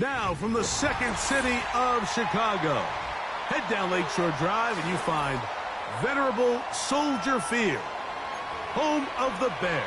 Now from the second city of Chicago, head down Lakeshore Drive and you find venerable Soldier Field, home of the Bears.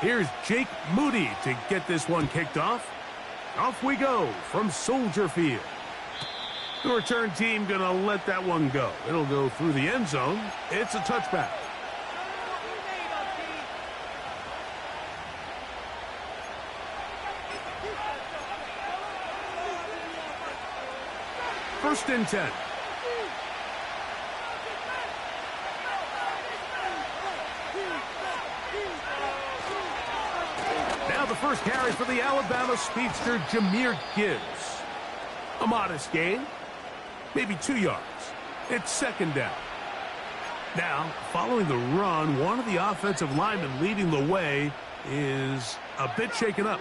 Here's Jake Moody to get this one kicked off. Off we go from Soldier Field. The return team going to let that one go. It'll go through the end zone. It's a touchback. First and 10. Now the first carry for the Alabama speedster, Jahmyr Gibbs. A modest gain, maybe 2 yards. It's second down. Now, following the run, one of the offensive linemen leading the way is a bit shaken up.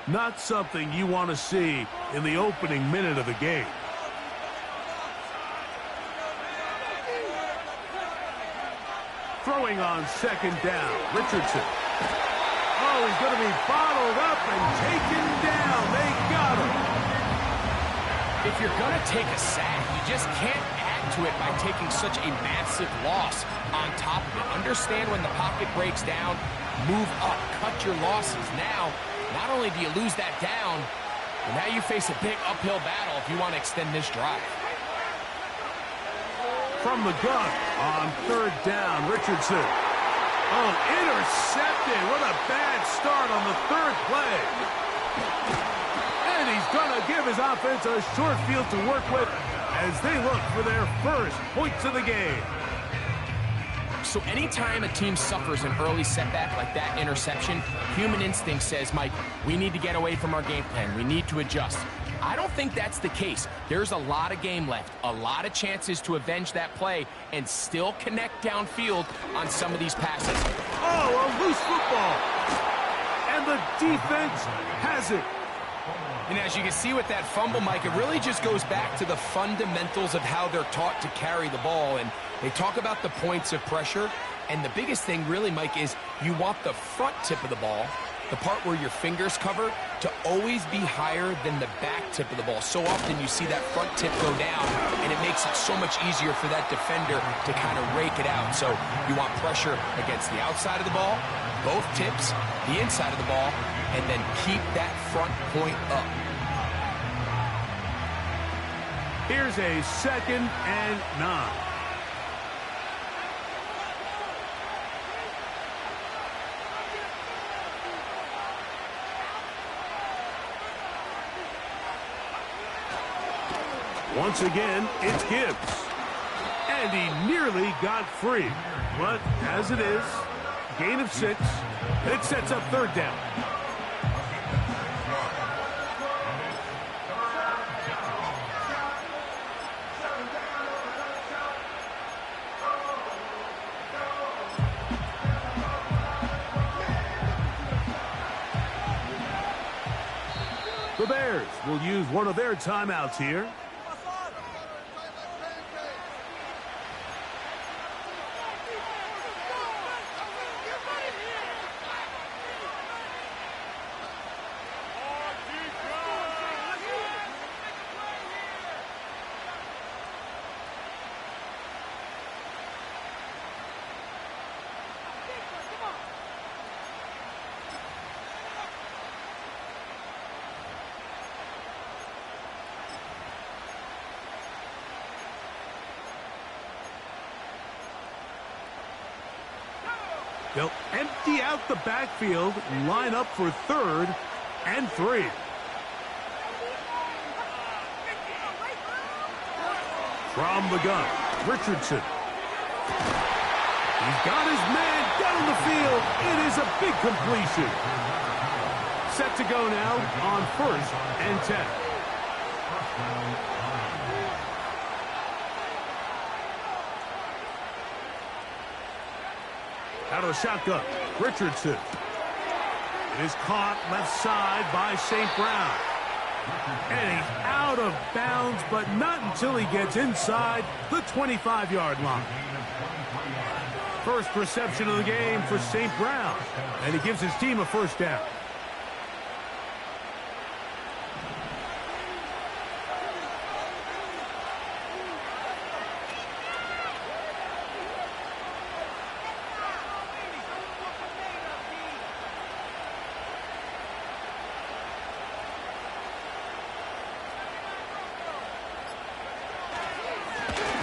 Not something you want to see in the opening minute of the game. Throwing on second down, Richardson. Oh, he's going to be bottled up and taken down. They got him. If you're going to take a sack, you just can't add to it by taking such a massive loss on top of it. Understand when the pocket breaks down, move up, cut your losses. Now, not only do you lose that down, but now you face a big uphill battle if you want to extend this drive. From the gun on third down, Richardson. Oh, intercepted. What a bad start on the third play. And he's going to give his offense a short field to work with as they look for their first points of the game. So anytime a team suffers an early setback like that interception, human instinct says, Mike, we need to get away from our game plan. We need to adjust. I don't think that's the case. There's a lot of game left, a lot of chances to avenge that play and still connect downfield on some of these passes. Oh, a loose football. And the defense has it. And as you can see with that fumble, Mike, it really just goes back to the fundamentals of how they're taught to carry the ball. And they talk about the points of pressure. And the biggest thing really, Mike, is you want the front tip of the ball, the part where your fingers cover, to always be higher than the back tip of the ball. So often you see that front tip go down, and it makes it so much easier for that defender to kind of rake it out. So you want pressure against the outside of the ball, both tips, the inside of the ball, and then keep that front point up. Here's a 2nd and 9. Once again, it's Gibbs. And he nearly got free. But as it is, gain of 6. It sets up third down. The Bears will use one of their timeouts here. They'll empty out the backfield, line up for 3rd and 3. From the gun, Richardson. He's got his man down the field. It is a big completion. Set to go now on 1st and 10. Out of the shotgun, Richardson. is caught left side by St. Brown. And he's out of bounds, but not until he gets inside the 25-yard line. First reception of the game for St. Brown, and he gives his team a first down.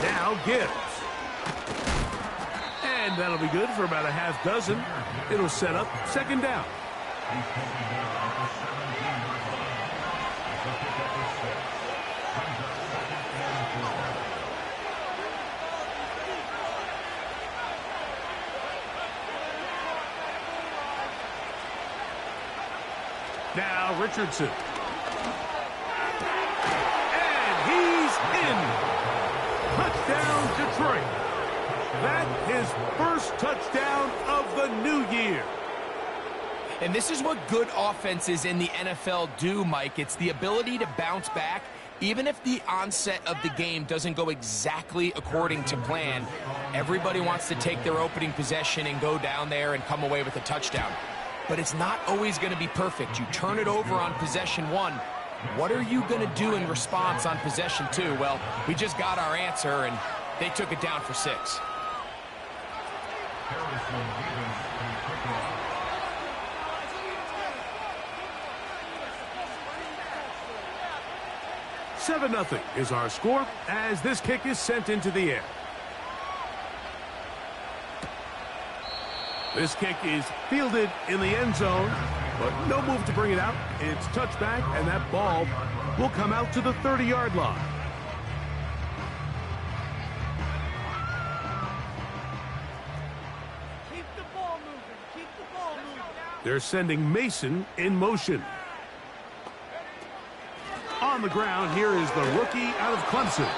Now Gibbs. And that'll be good for about a half dozen. It'll set up second down. Now Richardson. And he's in. Touchdown, Detroit. That's his first touchdown of the new year. And this is what good offenses in the NFL do, Mike. It's the ability to bounce back, even if the onset of the game doesn't go exactly according to plan. Everybody wants to take their opening possession and go down there and come away with a touchdown. But it's not always going to be perfect. You turn it over on possession one. What are you going to do in response on possession two? Well, we just got our answer, and they took it down for 6. 7-0 is our score as this kick is sent into the air. This kick is fielded in the end zone, but no move to bring it out. It's touchback, and that ball will come out to the 30-yard line. Keep the ball moving. Keep the ball moving. They're sending Mason in motion. On the ground, here is the rookie out of Clemson.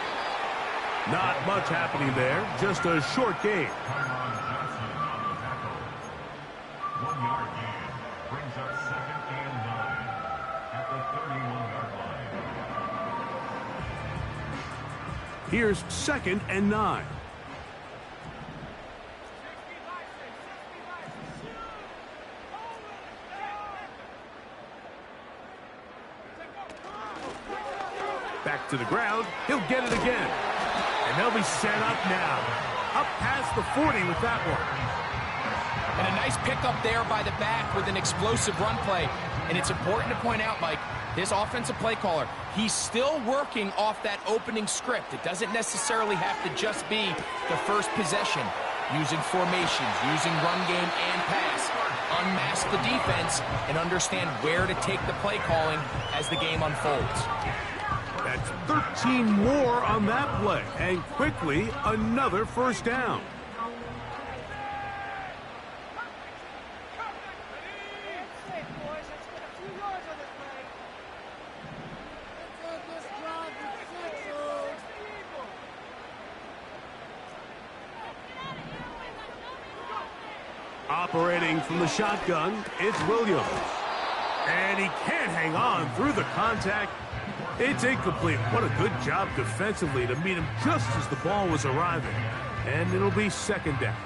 Not much happening there, just a short gain. 1 yard gain brings up 2nd and 9 at the 31-yard line. Here's 2nd and 9. Back to the ground. He'll get it again. And they'll be set up now. Up past the 40 with that one. And a nice pickup there by the back with an explosive run play. And it's important to point out, Mike, this offensive play caller, he's still working off that opening script. It doesn't necessarily have to just be the first possession. Using formations, using run game and pass. Unmask the defense and understand where to take the play calling as the game unfolds. That's 13 more on that play. And quickly, another first down. Operating from the shotgun, it's Williams. And he can't hang on through the contact. It's incomplete. What a good job defensively to meet him just as the ball was arriving. And it'll be second down.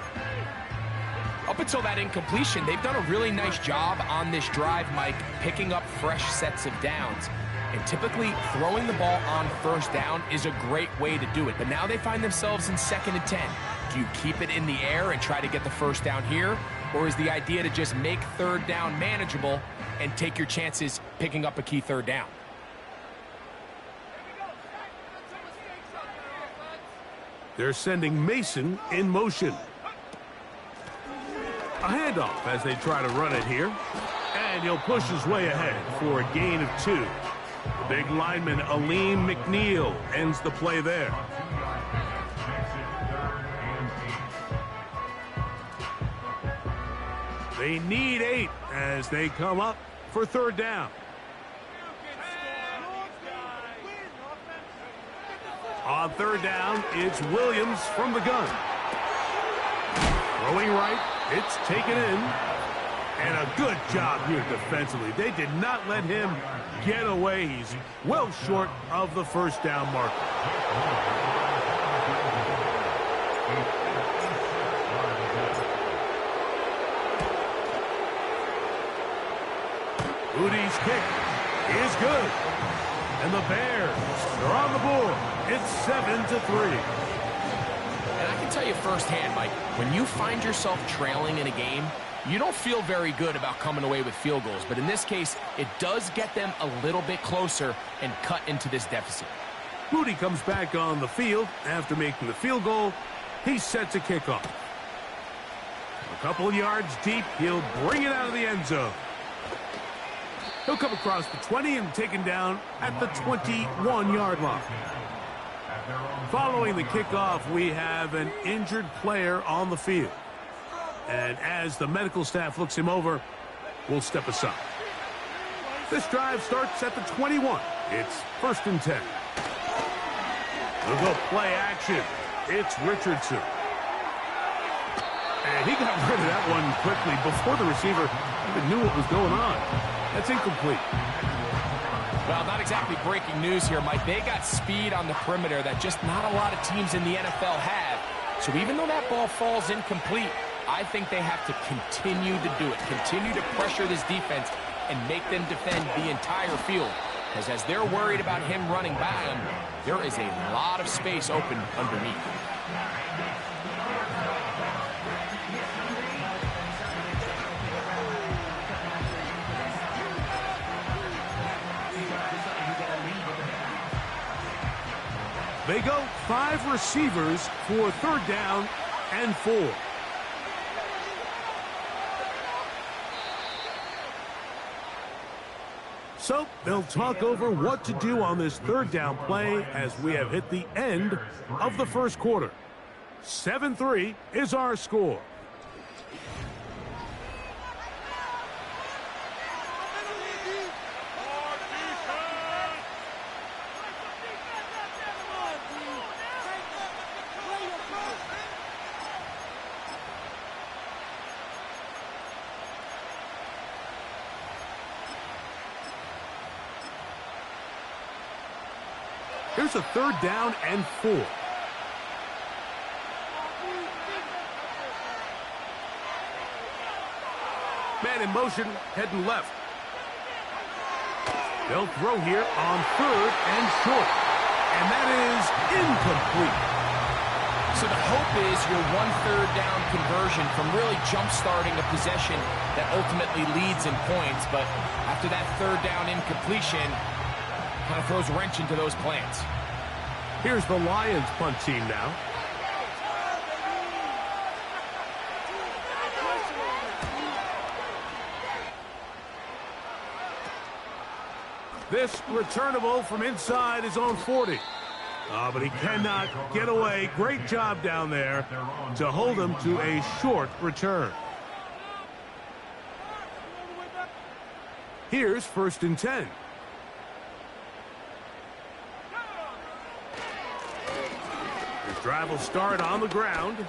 Up until that incompletion, they've done a really nice job on this drive, Mike, picking up fresh sets of downs. And typically, throwing the ball on first down is a great way to do it. But now they find themselves in 2nd and 10. Do you keep it in the air and try to get the first down here? Or is the idea to just make third down manageable and take your chances picking up a key third down? They're sending Mason in motion. A handoff as they try to run it here. And he'll push his way ahead for a gain of 2. The big lineman, Aleem McNeil, ends the play there. They need 8 as they come up for third down. On third down, it's Williams from the gun. Throwing right, it's taken in. And a good job here defensively. They did not let him get away. He's well short of the first down marker. Udy's kick is good. And the Bears are on the board. It's 7-3. And I can tell you firsthand, Mike, when you find yourself trailing in a game, you don't feel very good about coming away with field goals. But in this case, it does get them a little bit closer and cut into this deficit. Udy comes back on the field after making the field goal. He sets a kickoff. A couple of yards deep, he'll bring it out of the end zone. He'll come across the 20 and taken down at the 21-yard line. Following the kickoff, we have an injured player on the field. And as the medical staff looks him over, we'll step aside. This drive starts at the 21. It's 1st and 10. We'll go play action. It's Richardson. And he got rid of that one quickly before the receiver even knew what was going on. That's incomplete. Well, not exactly breaking news here, Mike. They got speed on the perimeter that just not a lot of teams in the NFL have. So even though that ball falls incomplete, I think they have to continue to do it. Continue to pressure this defense and make them defend the entire field. Because as they're worried about him running by them, there is a lot of space open underneath. They go 5 receivers for 3rd down and 4. So they'll talk over what to do on this 3rd down play as we have hit the end of the first quarter. 7-3 is our score. Here's a 3rd down and 4. Man in motion, heading left. They'll throw here on 3rd and short. And that is incomplete. So the hope is your 1/3 down conversion from really jump-starting a possession that ultimately leads in points. But after that 3rd down incompletion, kind of throws a wrench into those plans. Here's the Lions punt team now. This returnable from inside his own 40. But he cannot get away. Great job down there to hold him to a short return. Here's 1st and 10. This drive will start on the ground.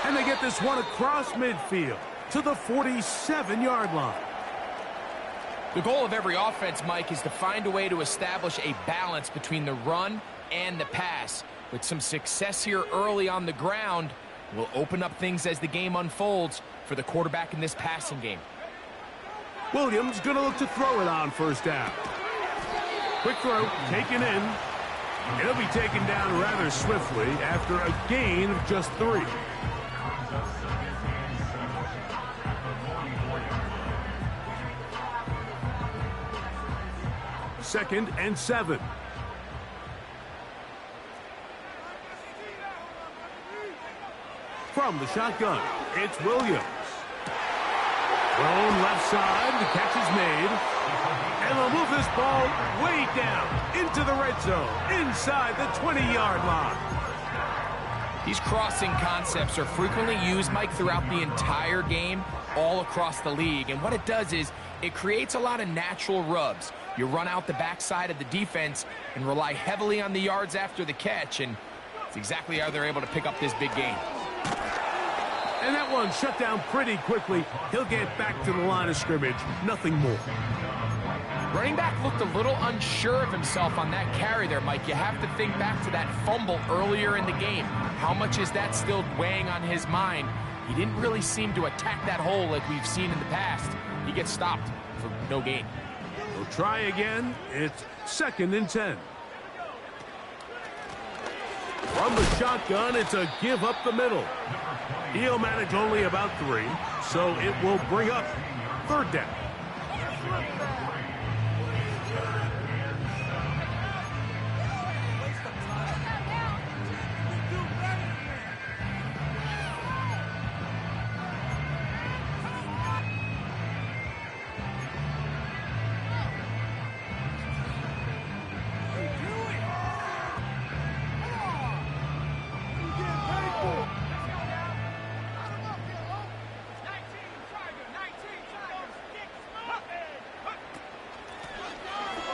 And they get this one across midfield to the 47-yard line. The goal of every offense, Mike, is to find a way to establish a balance between the run and the pass. With some success here early on the ground, will open up things as the game unfolds for the quarterback in this passing game. Williams going to look to throw it on 1st down. Quick throw, taken in. It'll be taken down rather swiftly after a gain of just 3. Second and 7. From the shotgun, it's Williams. Thrown left side, the catch is made. And they'll move this ball way down into the red zone, inside the 20-yard line. These crossing concepts are frequently used, Mike, throughout the entire game, all across the league. And what it does is it creates a lot of natural rubs. You run out the backside of the defense and rely heavily on the yards after the catch, and it's exactly how they're able to pick up this big gain. And that one shut down pretty quickly. He'll get back to the line of scrimmage. Nothing more. Running back looked a little unsure of himself on that carry there, Mike. You have to think back to that fumble earlier in the game. How much is that still weighing on his mind? He didn't really seem to attack that hole like we've seen in the past. He gets stopped for no gain. We'll try again. It's 2nd and 10. From the shotgun, it's a give up the middle. He'll manage only about 3, so it will bring up 3rd down.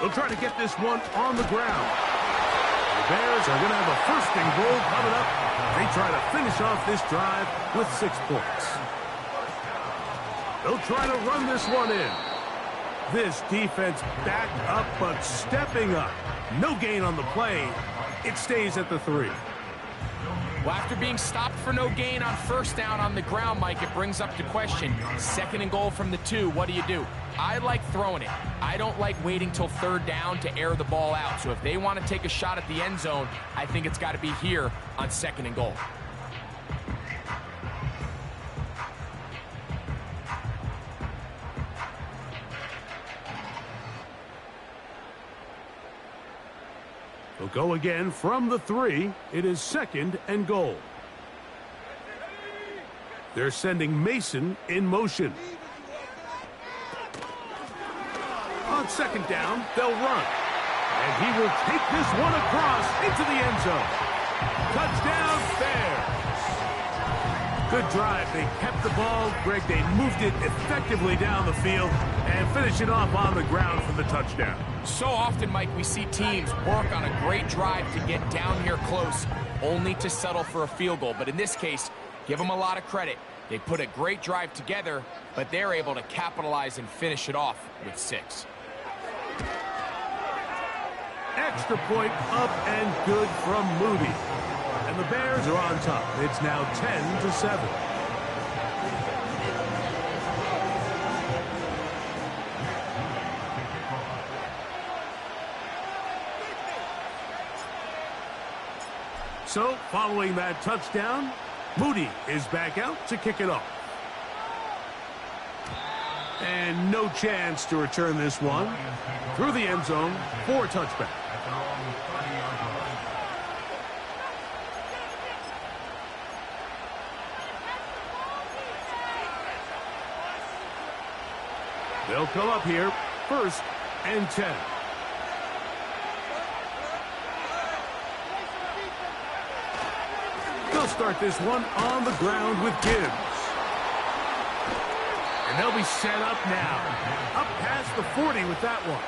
They'll try to get this one on the ground. The Bears are going to have a 1st and goal coming up. They try to finish off this drive with 6 points. They'll try to run this one in. This defense backed up but stepping up. No gain on the play. It stays at the 3. Well, after being stopped for no gain on 1st down on the ground, Mike, it brings up the question. 2nd and goal from the 2, what do? I like throwing it. I don't like waiting till 3rd down to air the ball out. So if they want to take a shot at the end zone, I think it's got to be here on 2nd and goal. They'll go again from the 3. It is 2nd and goal. They're sending Mason in motion. On 2nd down, they'll run. And he will take this one across into the end zone. Touchdown, Bears. Good drive. They kept the ball. Greg, they moved it effectively down the field and finish it off on the ground for the touchdown. So often, Mike, we see teams work on a great drive to get down here close, only to settle for a field goal. But in this case, give them a lot of credit. They put a great drive together, but they're able to capitalize and finish it off with 6. Extra point up and good from Moody. And the Bears are on top. It's now 10-7. So, following that touchdown, Moody is back out to kick it off. And no chance to return this one through the end zone for a touchback. They'll come up here, 1st and 10. They'll start this one on the ground with Gibbs. And they'll be set up now. Up past the 40 with that one.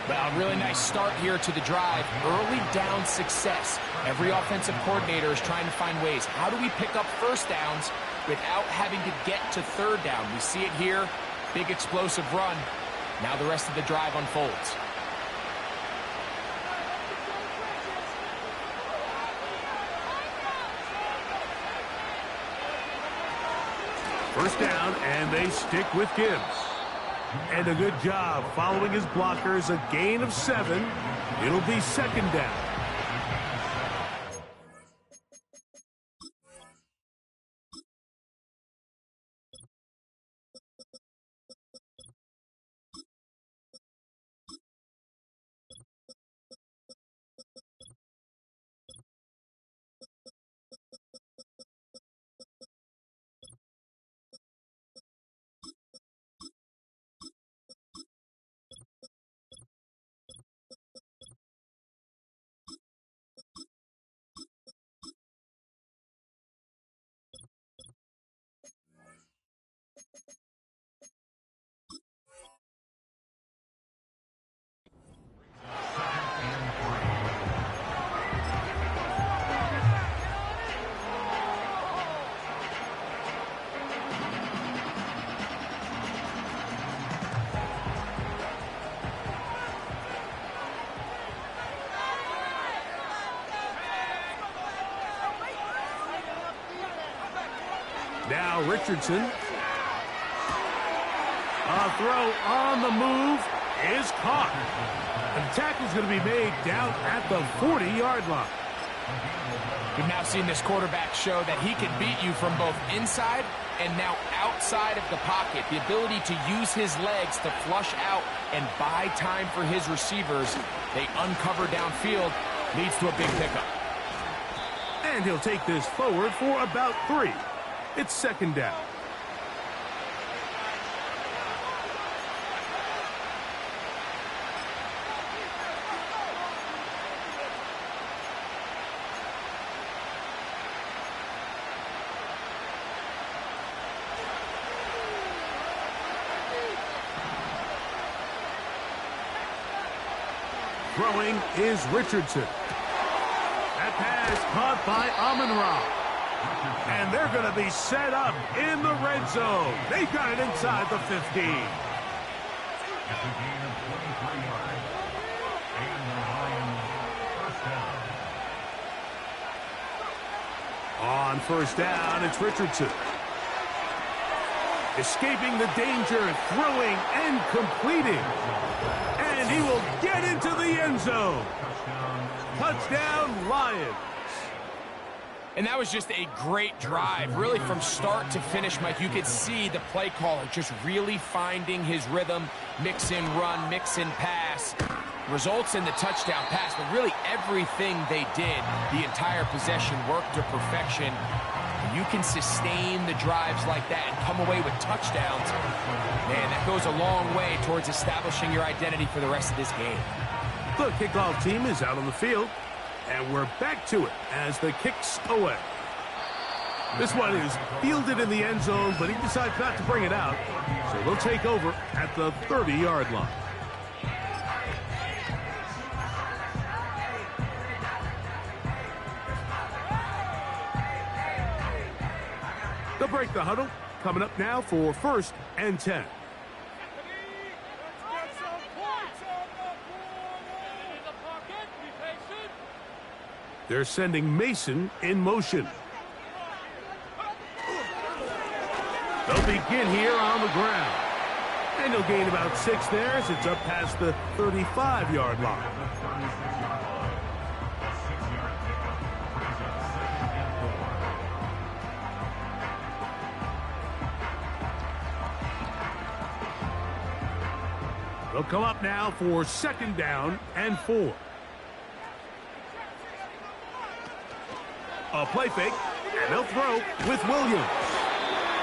Well, really nice start here to the drive. Early down success. Every offensive coordinator is trying to find ways. How do we pick up 1st downs without having to get to 3rd down? We see it here. Big explosive run. Now the rest of the drive unfolds. First down, and they stick with Gibbs. And a good job following his blockers, a gain of 7. It'll be 2nd down. Now Richardson. A throw on the move is caught. And the tackle's going to be made down at the 40-yard line. We've now seen this quarterback show that he can beat you from both inside and now outside of the pocket. The ability to use his legs to flush out and buy time for his receivers. They uncover downfield, leads to a big pickup. And he'll take this forward for about 3. It's second down. Throwing is Richardson. That pass caught by Amon-Ra. And they're going to be set up in the red zone. They got it inside the 15. It's a gain of 23 yards. And the Lions first down. On first down, it's Richardson. Escaping the danger, throwing and completing. And he will get into the end zone. Touchdown, Lions. And that was just a great drive, really from start to finish, Mike. You could see the play caller just really finding his rhythm, mix in run, mix in pass. Results in the touchdown pass, but really everything they did, the entire possession worked to perfection. You can sustain the drives like that and come away with touchdowns. Man, that goes a long way towards establishing your identity for the rest of this game. The kickoff team is out on the field, and we're back to it as the kick's away. This one is fielded in the end zone, but he decides not to bring it out, so they'll take over at the 30-yard line. They'll break the huddle. Coming up now for 1st and 10. They're sending Mason in motion. They'll begin here on the ground. And he'll gain about 6 there as it's up past the 35-yard line. They'll come up now for 2nd down and 4. A play fake, and they'll throw with Williams.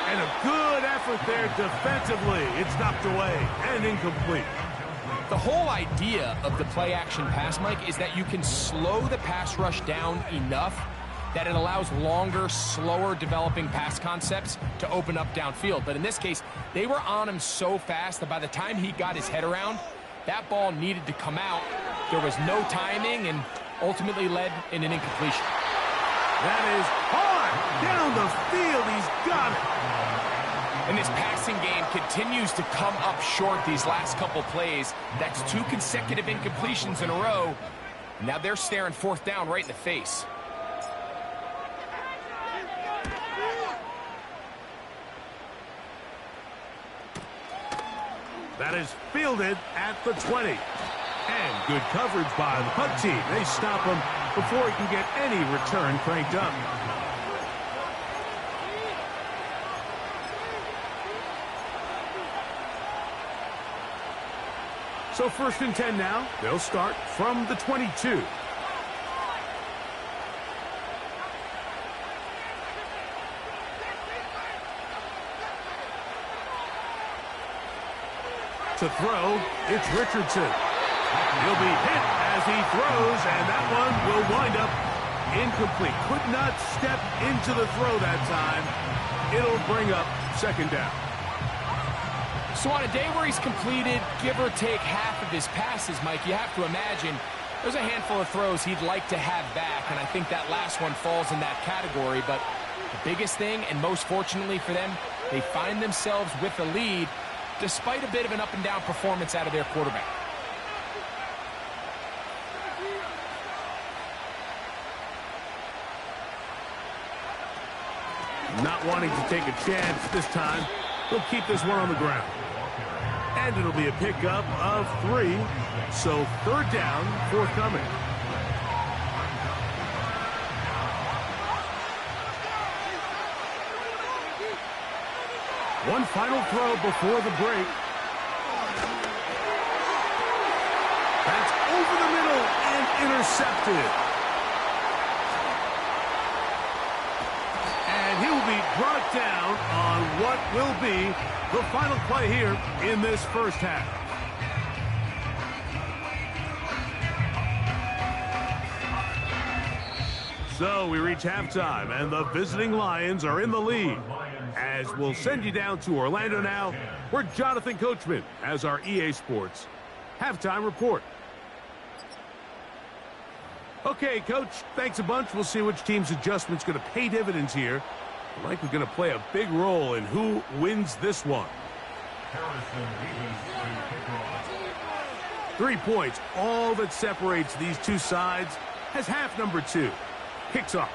And a good effort there defensively. It's knocked away and incomplete. The whole idea of the play-action pass, Mike, is that you can slow the pass rush down enough that it allows longer, slower developing pass concepts to open up downfield. But in this case, they were on him so fast that by the time he got his head around, that ball needed to come out. There was no timing and ultimately led in an incompletion. That is hard down the field. He's got it. And this passing game continues to come up short these last couple plays. That's 2 consecutive incompletions in a row. Now they're staring 4th down right in the face. That is fielded at the 20. And good coverage by the punt team. They stop him before he can get any return cranked up. So 1st and 10 now. They'll start from the 22. To throw, it's Richardson. He'll be hit as he throws, and that one will wind up incomplete. Could not step into the throw that time. It'll bring up 2nd down. So on a day where he's completed, give or take half of his passes, Mike, you have to imagine there's a handful of throws he'd like to have back, and I think that last one falls in that category. But the biggest thing, and most fortunately for them, they find themselves with the lead despite a bit of an up-and-down performance out of their quarterback. Not wanting to take a chance this time, he'll keep this one on the ground. And it'll be a pickup of 3, so third down forthcoming. One final throw before the break. That's over the middle and intercepted. And he will be brought down on what will be the final play here in this first half. So we reach halftime, and the visiting Lions are in the lead. As we'll send you down to Orlando now, where Jonathan Coachman has our EA Sports halftime report. Okay, Coach, thanks a bunch. We'll see which team's adjustment's going to pay dividends here. Likely going to play a big role in who wins this one. 3 points, all that separates these two sides, as half number 2 kicks off.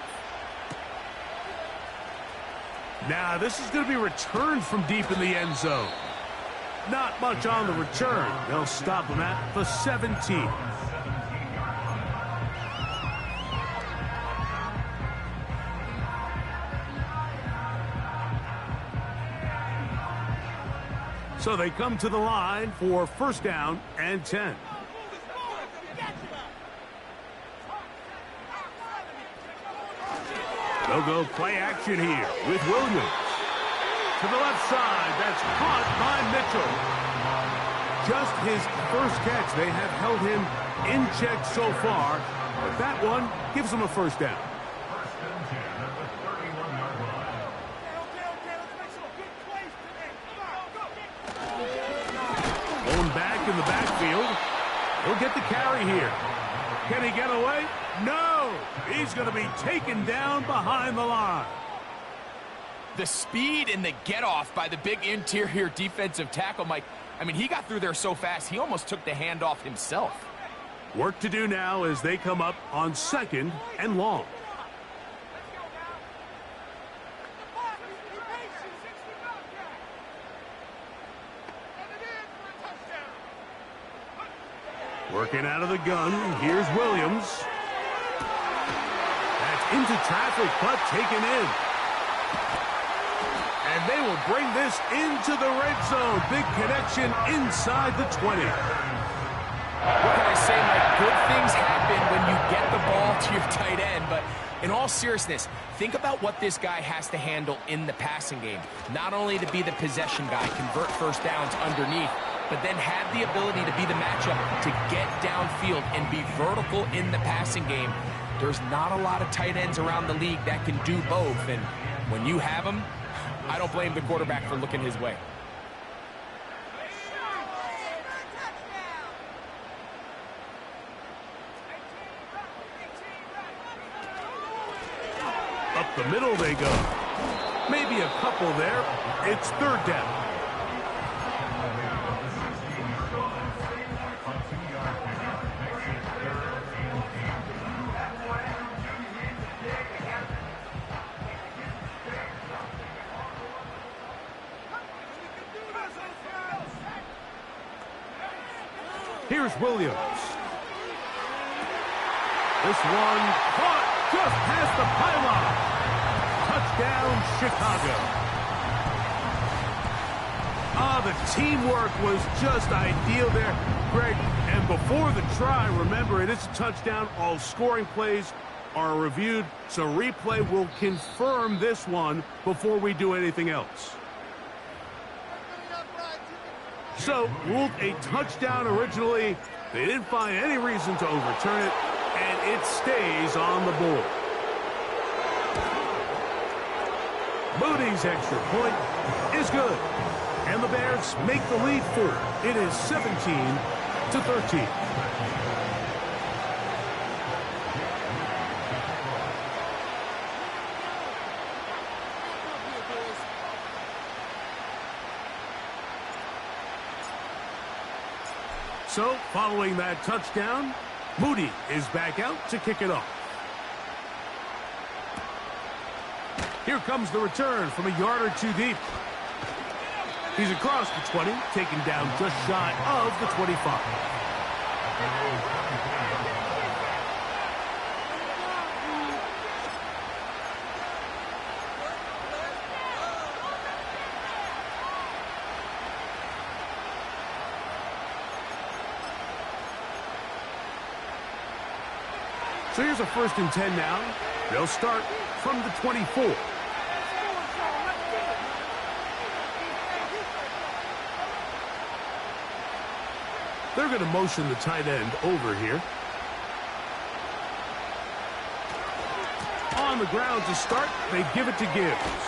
Now, this is going to be returned from deep in the end zone. Not much on the return. They'll stop him at the 17. So they come to the line for first down and 10. They'll go play action here with Williams. To the left side, that's caught by Mitchell. Just his first catch. They have held him in check so far, but that one gives him a first down. Going back in the backfield. He'll get the carry here. Can he get away? No! He's going to be taken down behind the line. The speed and the get-off by the big interior defensive tackle, Mike. I mean, he got through there so fast, he almost took the handoff himself. Work to do now as they come up on second and long. Working out of the gun, here's Williams. That's into traffic, but taken in. And they will bring this into the red zone. Big connection inside the 20. What can I say, Mike? Good things happen when you get the ball to your tight end, but in all seriousness, think about what this guy has to handle in the passing game. Not only to be the possession guy, convert first downs underneath, but then have the ability to be the matchup to get downfield and be vertical in the passing game. There's not a lot of tight ends around the league that can do both, and when you have them, I don't blame the quarterback for looking his way. Up the middle they go. Maybe a couple there. It's third down. Here's Williams. This one caught just past the pylon. Touchdown, Chicago. The teamwork was just ideal there, Greg. And before the try, remember, it is a touchdown. All scoring plays are reviewed, so replay will confirm this one before we do anything else. So, ruled a touchdown originally. They didn't find any reason to overturn it, and it stays on the board. Moody's extra point is good. And the Bears make the lead 4. It is 17-13. So, following that touchdown, Moody is back out to kick it off. Here comes the return from a yard or two deep. He's across the 20, taken down just shy of the 25. So here's a 1st and 10 now. They'll start from the 24. They're going to motion the tight end over here. On the ground to start, they give it to Gibbs.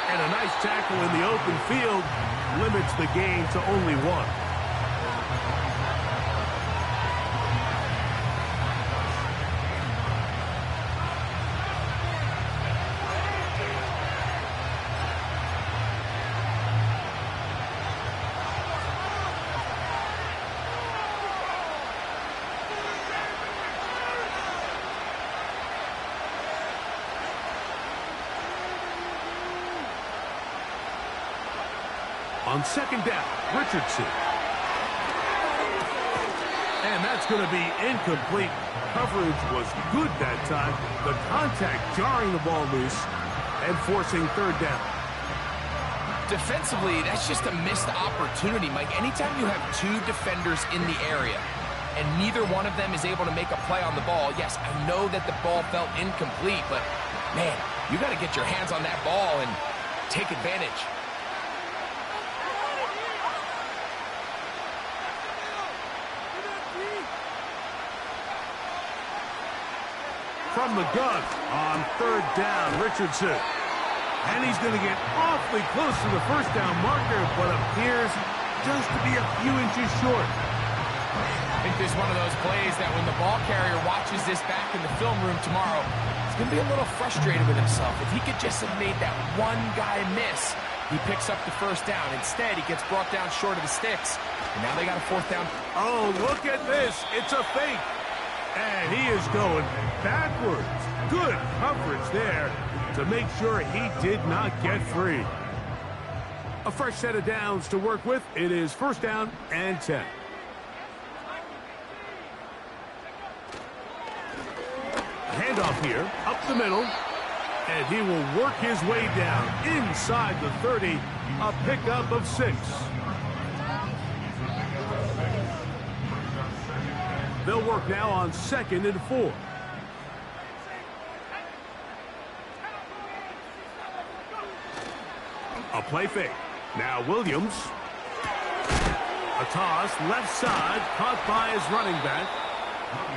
And a nice tackle in the open field limits the gain to only 1. On 2nd down, Richardson. And that's going to be incomplete. Coverage was good that time. The contact jarring the ball loose and forcing 3rd down. Defensively, that's just a missed opportunity, Mike. Anytime you have 2 defenders in the area and neither one of them is able to make a play on the ball, yes, I know that the ball felt incomplete, but, man, you got to get your hands on that ball and take advantage. From the gun on 3rd down, Richardson. And he's going to get awfully close to the 1st down marker, but appears just to be a few inches short. I think this is one of those plays that when the ball carrier watches this back in the film room tomorrow, he's going to be a little frustrated with himself. If he could just have made that one guy miss, he picks up the 1st down. Instead, he gets brought down short of the sticks. And now they got a 4th down. Oh, look at this. It's a fake. And he is going backwards. Good coverage there to make sure he did not get free. A fresh set of downs to work with. It is 1st down and 10. Handoff here, up the middle. And he will work his way down inside the 30. A pickup of 6. They'll work now on 2nd and 4. A play fake. Now Williams. A toss, left side, caught by his running back.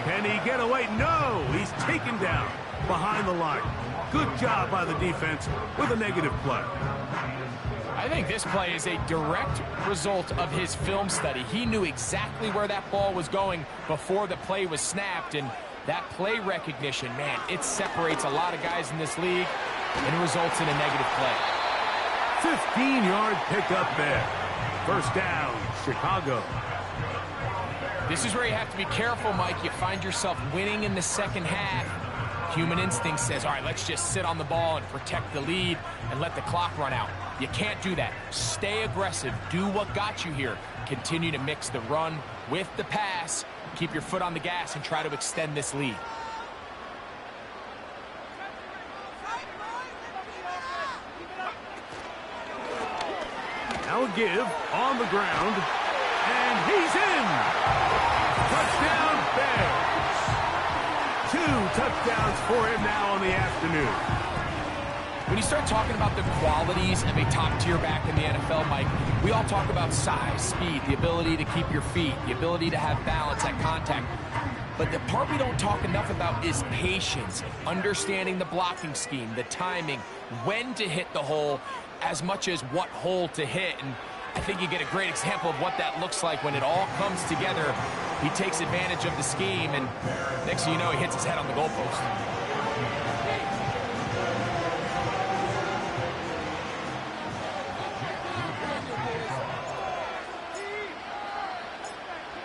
Can he get away? No! He's taken down behind the line. Good job by the defense with a negative play. I think this play is a direct result of his film study. He knew exactly where that ball was going before the play was snapped, and that play recognition, man, it separates a lot of guys in this league and results in a negative play. 15-yard pickup there. 1st down, Chicago. This is where you have to be careful, Mike. You find yourself winning in the 2nd half. Human instinct says, all right, let's just sit on the ball and protect the lead and let the clock run out. You can't do that. Stay aggressive. Do what got you here. Continue to mix the run with the pass. Keep your foot on the gas and try to extend this lead. Now a give on the ground, and he's in. Touchdown, Bears. 2 touchdowns for him now on the afternoon. When you start talking about the qualities of a top-tier back in the NFL, Mike, we all talk about size, speed, the ability to keep your feet, the ability to have balance at contact. But the part we don't talk enough about is patience, understanding the blocking scheme, the timing, when to hit the hole, as much as what hole to hit. And I think you get a great example of what that looks like when it all comes together. He takes advantage of the scheme, and next thing you know, he hits his head on the goalpost.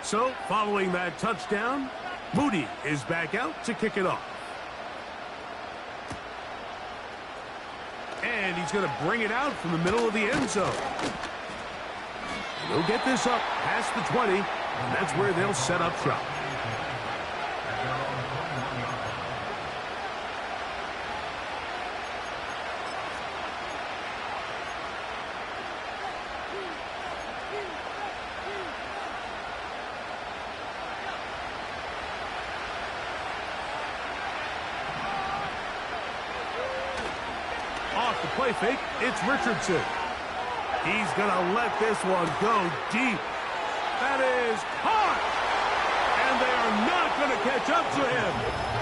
So, following that touchdown, Moody is back out to kick it off. And he's going to bring it out from the middle of the end zone. He'll get this up past the 20, and that's where they'll set up shop. Off the play fake, it's Richardson. He's going to let this one go deep. That is caught. And they are not going to catch up to him.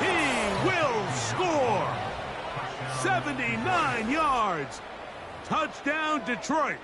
He will score. 79 yards. Touchdown, Detroit.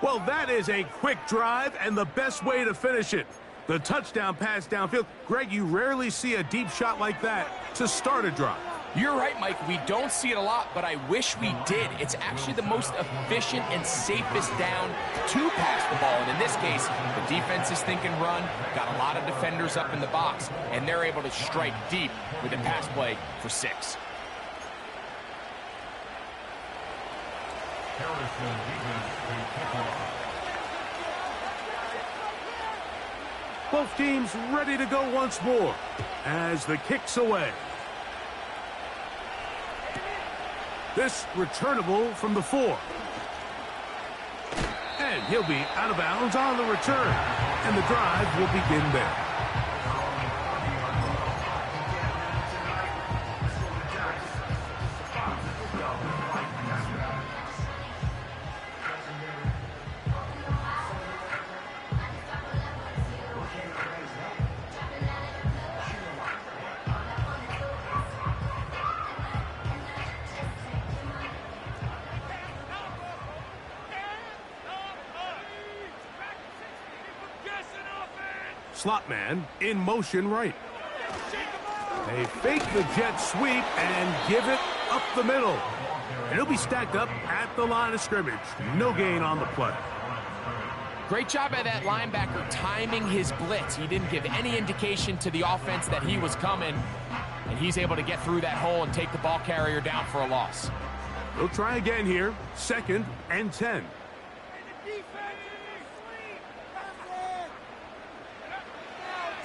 Well, that is a quick drive and the best way to finish it. The touchdown pass downfield. Greg, you rarely see a deep shot like that to start a drive. You're right, Mike. We don't see it a lot, but I wish we did. It's actually the most efficient and safest down to pass the ball. And in this case, the defense is thinking run, got a lot of defenders up in the box, and they're able to strike deep with a pass play for 6. Both teams ready to go once more as the kick's away. This returnable from the 4. And he'll be out of bounds on the return. And the drive will begin there. Slot man in motion right. They fake the jet sweep and give it up the middle. And he'll be stacked up at the line of scrimmage. No gain on the play. Great job by that linebacker timing his blitz. He didn't give any indication to the offense that he was coming. And he's able to get through that hole and take the ball carrier down for a loss. They'll try again here. 2nd and 10.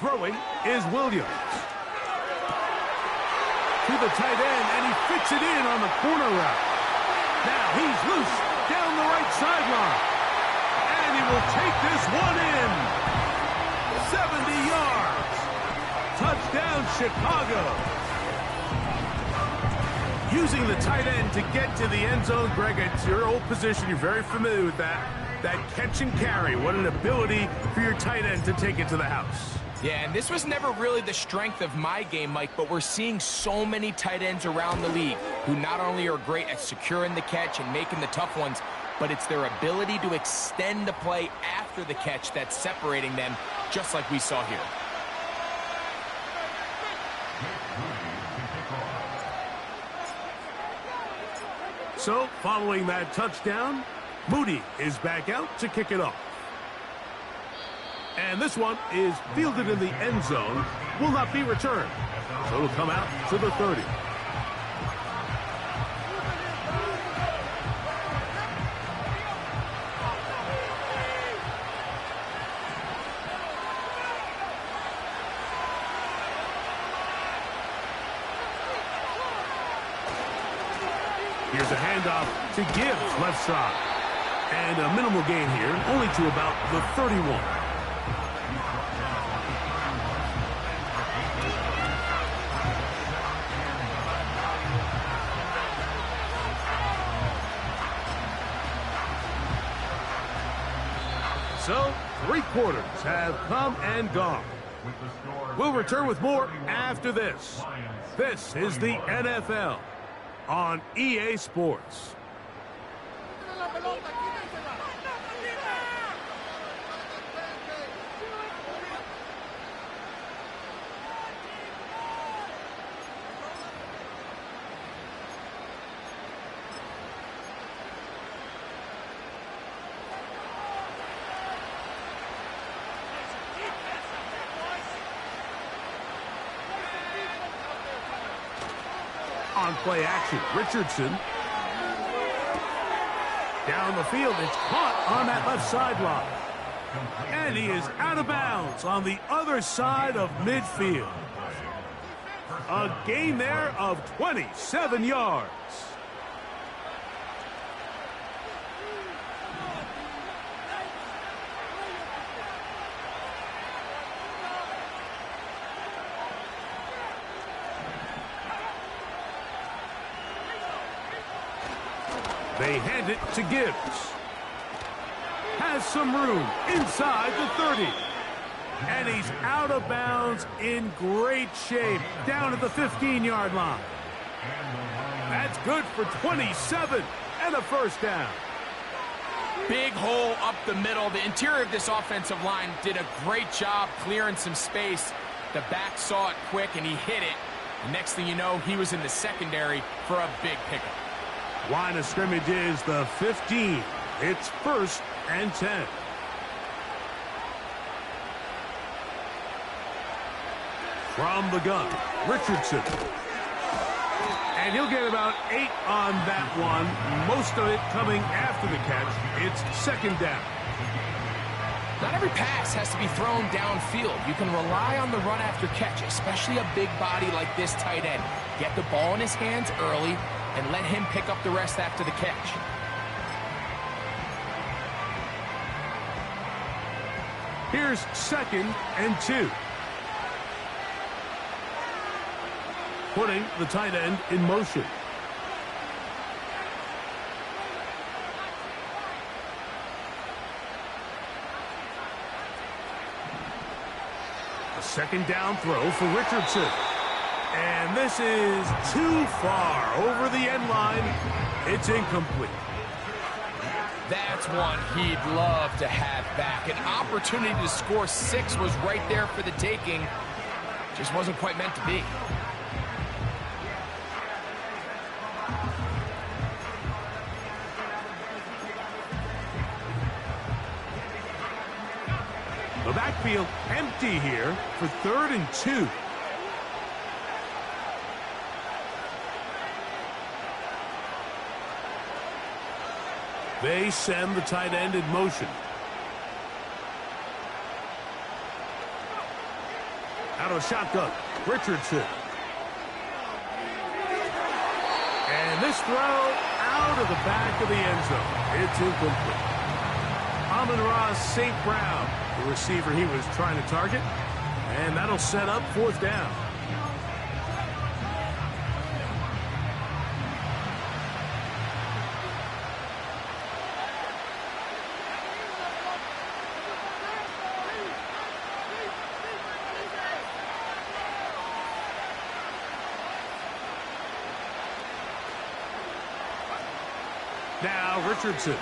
Throwing is Williams. To the tight end, and he fits it in on the corner route. Now he's loose down the right sideline. And he will take this one in. 70 yards. Touchdown, Chicago. Using the tight end to get to the end zone, Greg, it's your old position. You're very familiar with that. That catch and carry. What an ability for your tight end to take it to the house. Yeah, and this was never really the strength of my game, Mike, but we're seeing so many tight ends around the league who not only are great at securing the catch and making the tough ones, but it's their ability to extend the play after the catch that's separating them, just like we saw here. So, following that touchdown, Moody is back out to kick it off. And this one is fielded in the end zone, will not be returned. So it'll come out to the 30. Here's a handoff to Gibbs, left side. And a minimal gain here, only to about the 31. So, 3 quarters have come and gone. We'll return with more after this. This is the NFL on EA Sports. On play action, Richardson. Down the field, it's caught on that left sideline. And he is out of bounds on the other side of midfield. A gain there of 27 yards. They hand it to Gibbs. Has some room inside the 30. And he's out of bounds in great shape down at the 15-yard line. That's good for 27 and a first down. Big hole up the middle. The interior of this offensive line did a great job clearing some space. The back saw it quick and he hit it. The next thing you know, he was in the secondary for a big pickup. Line of scrimmage is the 15. It's 1st and 10. From the gun, Richardson. And he'll get about 8 on that one. Most of it coming after the catch. It's 2nd down. Not every pass has to be thrown downfield. You can rely on the run after catch, especially a big body like this tight end. Get the ball in his hands early and let him pick up the rest after the catch. Here's 2nd and 2. Putting the tight end in motion. A 2nd down throw for Richardson. And this is too far over the end line. It's incomplete. That's one he'd love to have back. An opportunity to score 6 was right there for the taking. Just wasn't quite meant to be. The backfield empty here for 3rd and 2. They send the tight end in motion. Out of the shotgun, Richardson. And this throw out of the back of the end zone. It's incomplete. Amon-Ra St. Brown, the receiver he was trying to target. And that'll set up 4th down. Now Richardson.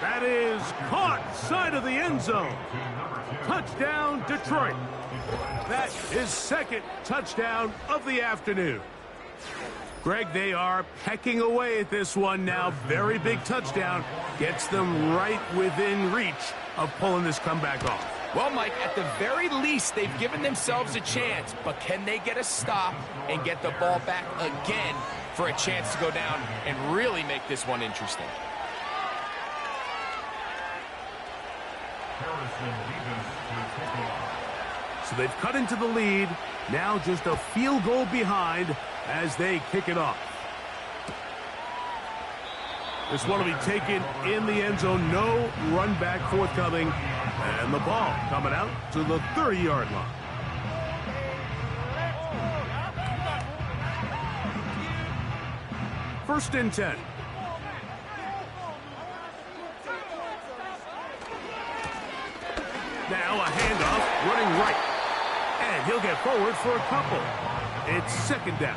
That is caught side of the end zone. Touchdown, Detroit. That is 2nd touchdown of the afternoon. Greg, they are pecking away at this one now. Very big touchdown. Gets them right within reach of pulling this comeback off. Well, Mike, at the very least, they've given themselves a chance. But can they get a stop and get the ball back again for a chance to go down and really make this one interesting? So they've cut into the lead. Now just a field goal behind as they kick it off. This one will be taken in the end zone. No run back forthcoming. And the ball coming out to the 30-yard line. First and 10. Now a handoff, running right. And he'll get forward for a couple. It's 2nd down.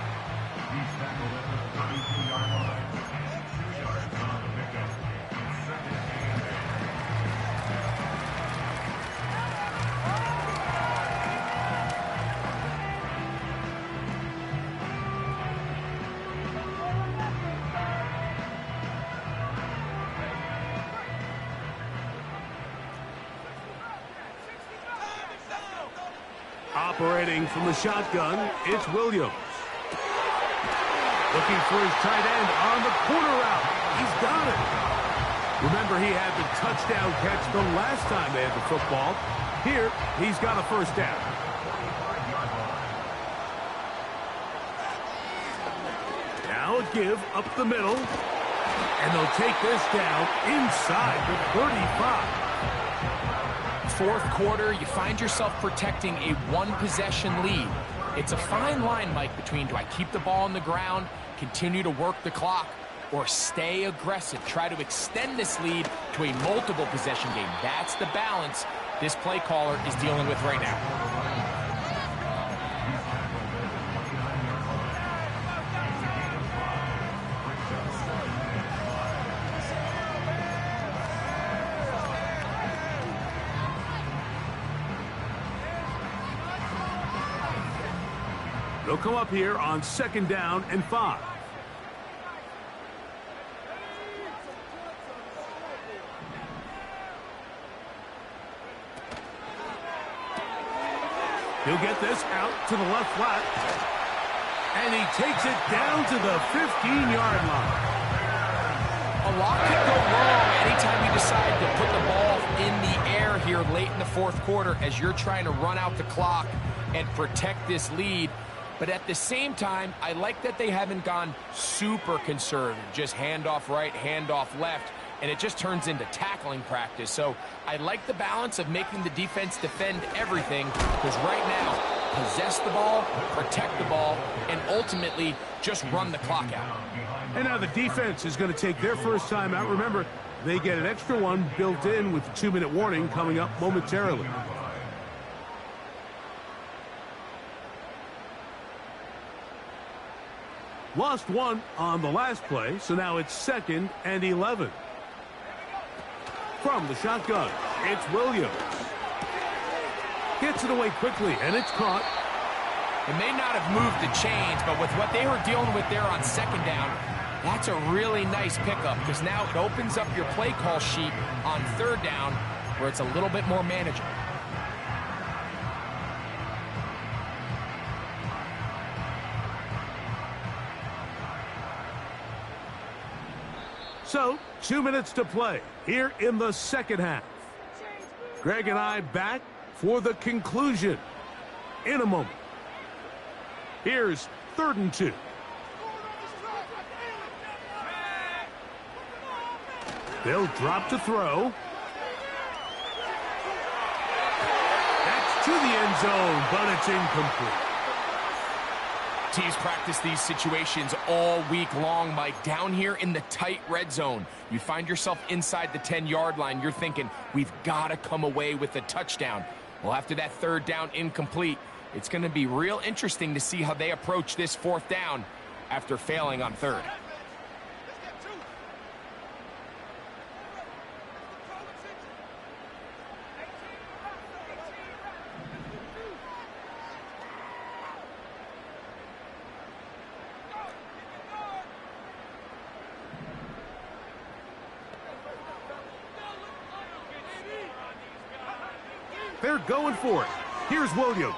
Operating from the shotgun, it's Williams. Looking for his tight end on the corner route. He's got it. Remember, he had the touchdown catch the last time they had the football. Here, he's got a first down. Now a give up the middle. And they'll take this down inside the 35. Fourth quarter, you find yourself protecting a one-possession lead. It's a fine line, Mike, between do I keep the ball on the ground, continue to work the clock, or stay aggressive, try to extend this lead to a multiple possession game. That's the balance this play caller is dealing with right now. They'll come up here on 2nd down and 5. He'll get this out to the left flat. And he takes it down to the 15-yard line. A lot can go wrong anytime you decide to put the ball in the air here late in the fourth quarter as you're trying to run out the clock and protect this lead. But at the same time, I like that they haven't gone super conservative, just handoff right, handoff left, and it just turns into tackling practice. So I like the balance of making the defense defend everything, because right now, possess the ball, protect the ball, and ultimately just run the clock out. And now the defense is going to take their first time out. Remember, they get an extra one built in with the 2-minute warning coming up momentarily. Lost one on the last play, so now it's 2nd and 11. From the shotgun, it's Williams. Gets it away quickly, and it's caught. It may not have moved the chains, but with what they were dealing with there on 2nd down, that's a really nice pickup, because now it opens up your play call sheet on 3rd down where it's a little bit more manageable. So, 2 minutes to play here in the second half. Greg and I back for the conclusion in a moment. Here's 3rd and 2. They'll drop to throw. That's to the end zone, but it's incomplete. Teams practice these situations all week long, Mike. Down here in the tight red zone, you find yourself inside the 10-yard line. You're thinking, we've got to come away with a touchdown. Well, after that 3rd down incomplete, it's going to be real interesting to see how they approach this 4th down after failing on 3rd. They're going for it. Here's Williams.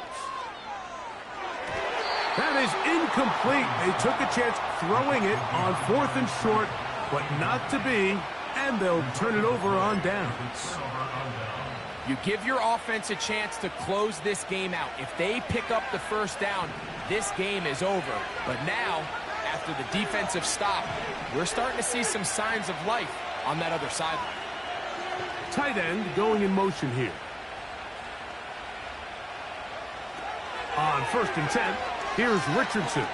That is incomplete. They took a chance throwing it on 4th and short, but not to be, and they'll turn it over on downs. You give your offense a chance to close this game out. If they pick up the 1st down, this game is over. But now, after the defensive stop, we're starting to see some signs of life on that other sideline. Tight end going in motion here. On 1st and 10, here's Richardson.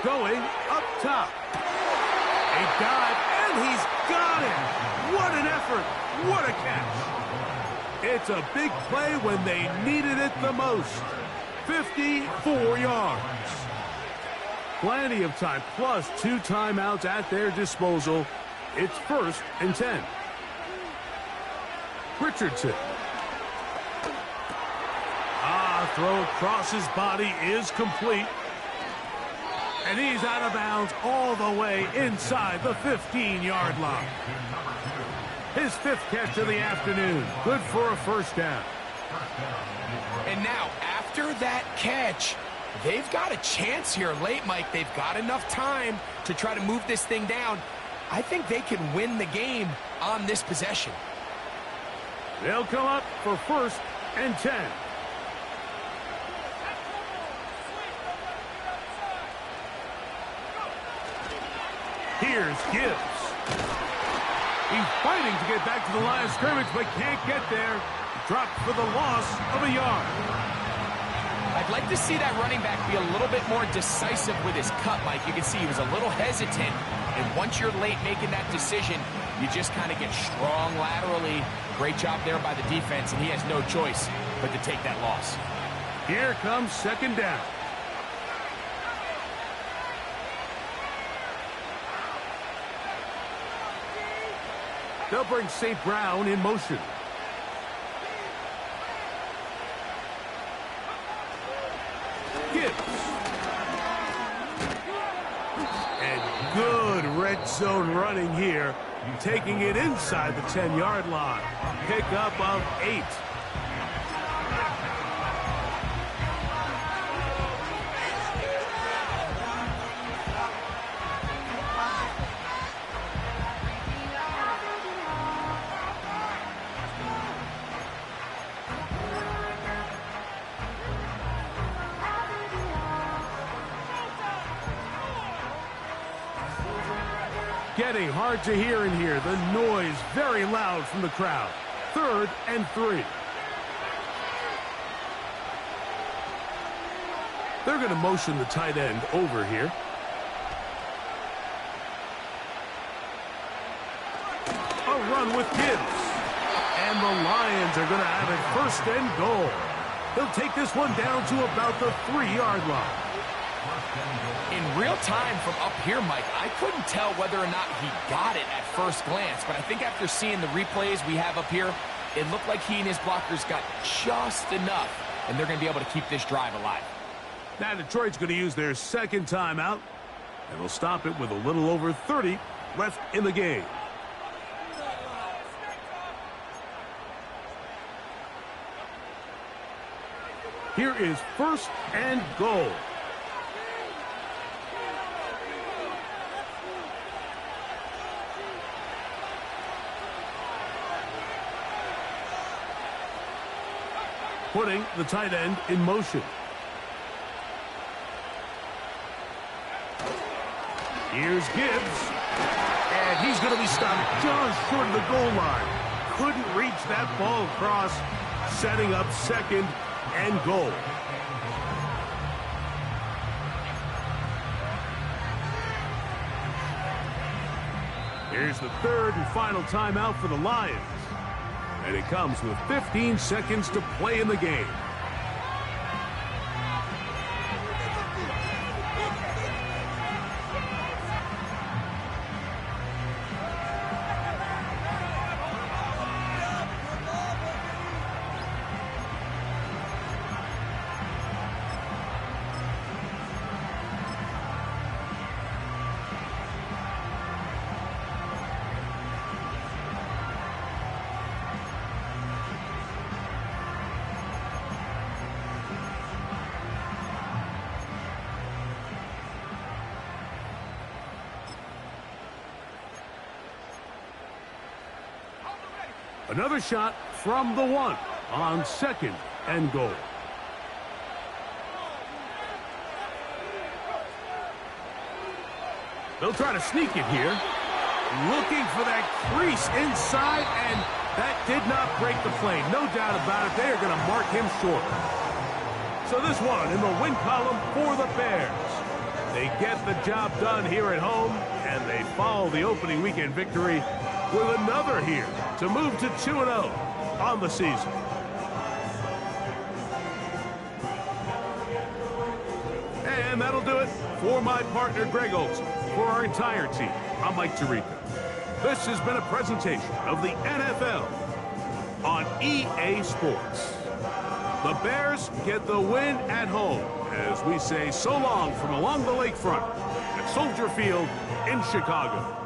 Going up top. A dive, and he's got it! What an effort! What a catch! It's a big play when they needed it the most. 54 yards. Plenty of time, plus 2 timeouts at their disposal. It's 1st and 10. Richardson. Throw across his body is complete. And he's out of bounds all the way inside the 15-yard line. His 5th catch of the afternoon. Good for a 1st down. And now, after after that catch, they've got a chance here late, Mike. They've got enough time to try to move this thing down. I think they can win the game on this possession. They'll come up for 1st and 10. Here's Gibbs. He's fighting to get back to the line of scrimmage, but can't get there. Dropped for the loss of a yard. I'd like to see that running back be a little bit more decisive with his cut, Mike. You can see he was a little hesitant, and once you're late making that decision, you just kind of get strong laterally. Great job there by the defense, and he has no choice but to take that loss. Here comes 2nd down. They'll bring St. Brown in motion. Gibbs. And good red zone running here. Taking it inside the 10-yard line. Pickup of 8. Getting hard to hear in here. The noise very loud from the crowd. 3rd and 3. They're going to motion the tight end over here. A run with Gibbs. And the Lions are going to have it 1st and goal. They'll take this one down to about the 3-yard line. In real time from up here, Mike, I couldn't tell whether or not he got it at first glance, but I think after seeing the replays we have up here, it looked like he and his blockers got just enough, and they're going to be able to keep this drive alive. Now Detroit's going to use their 2nd timeout, and they'll stop it with a little over 30 left in the game. Here is 1st and goal. Putting the tight end in motion. Here's Gibbs. And he's going to be stopped just short of the goal line. Couldn't reach that ball across. Setting up 2nd and goal. Here's the 3rd and final timeout for the Lions. And it comes with 15 seconds to play in the game. Another shot from the 1 on 2nd and goal. They'll try to sneak it here. Looking for that crease inside, and that did not break the play. No doubt about it. They are going to mark him short. So this one in the win column for the Bears. They get the job done here at home, and they follow the opening weekend victory with another here to move to 2-0 on the season. And that'll do it for my partner, Greg Olson. For our entire team, I'm Mike Tirico. This has been a presentation of the NFL on EA Sports. The Bears get the win at home as we say so long from along the lakefront at Soldier Field in Chicago.